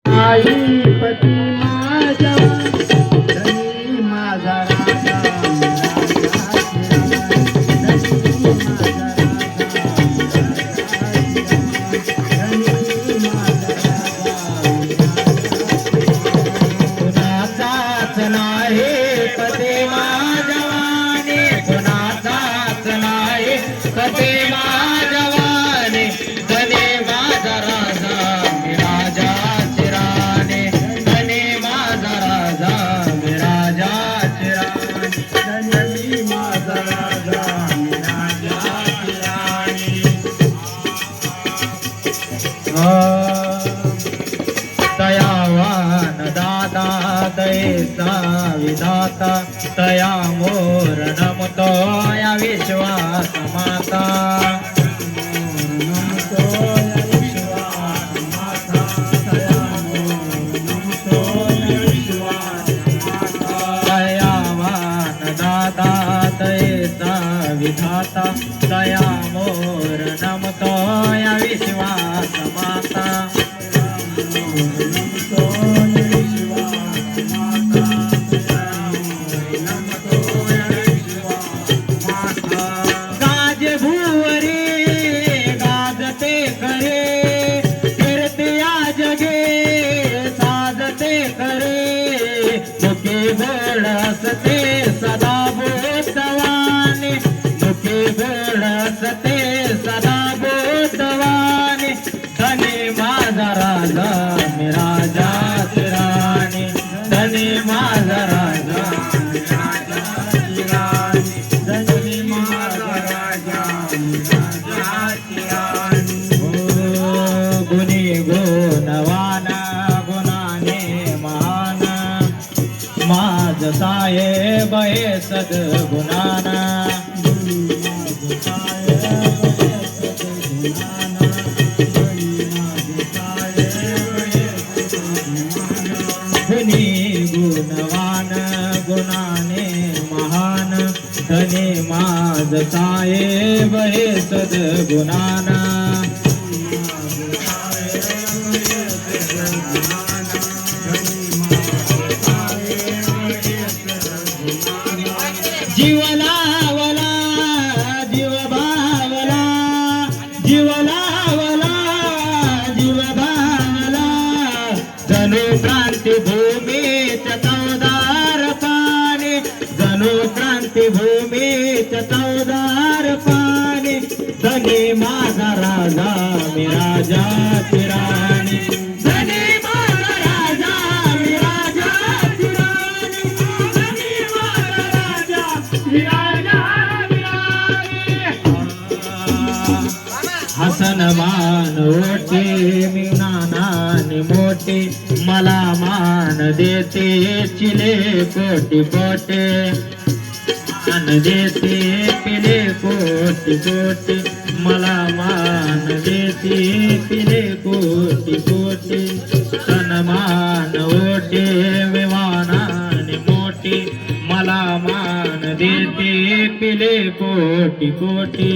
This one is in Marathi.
आईपती माझ्या धनी माझा राजा कुणाचाच नाही पते माझ्यावाने कुणाचाच नाही पते माझ्यावाने धनी माझा राजा मी राजा चिराने धनी माझा राजा मी राजा चिराने धनी माझा राजा मी राजा चिराने दयावान दादा दयेचा विधाता तया मोर नमतो या विश्वास माता दयावान दादा दयेचा विधाता तया मोर नमतो या विश्वास माता गाजे भुवरे गाजते करे फिरते या जगे साजते करे मुखे बळसते सदा बोतवाने मुखे बळसते सदा बोतवाने धनी माझा राजा मी राजा चिराने धनी माझा राजा मी राजा चिराने धनी माझा राजा मी राजा चिराने गुणी गुणवान गुणाने महान माझ साहेब हे सद्गुणान गुणी गुणवान गुणाने महान धनी माझ साहेब हे सद्गुणान जीव लावला जीव भावला जीव लावला जीव भावला जणू क्रांती भूमीच चौदार पाणी जणू क्रांती भूमीच चौदार पाणी धनी माझा राजा मी राजा चिराणी धनी माझा राजा मी राजा चिराणी धनी माझा राजा मी राजा हसन मान ओटे मी नानाने मोठे मला मान देते चिले कोटी कोटे मान देते पिले कोटी कोटी मला मान देते पिले कोटी कोटी सन्मान ओटे विमानाने मोठे मला मान देते पिले कोटी कोटी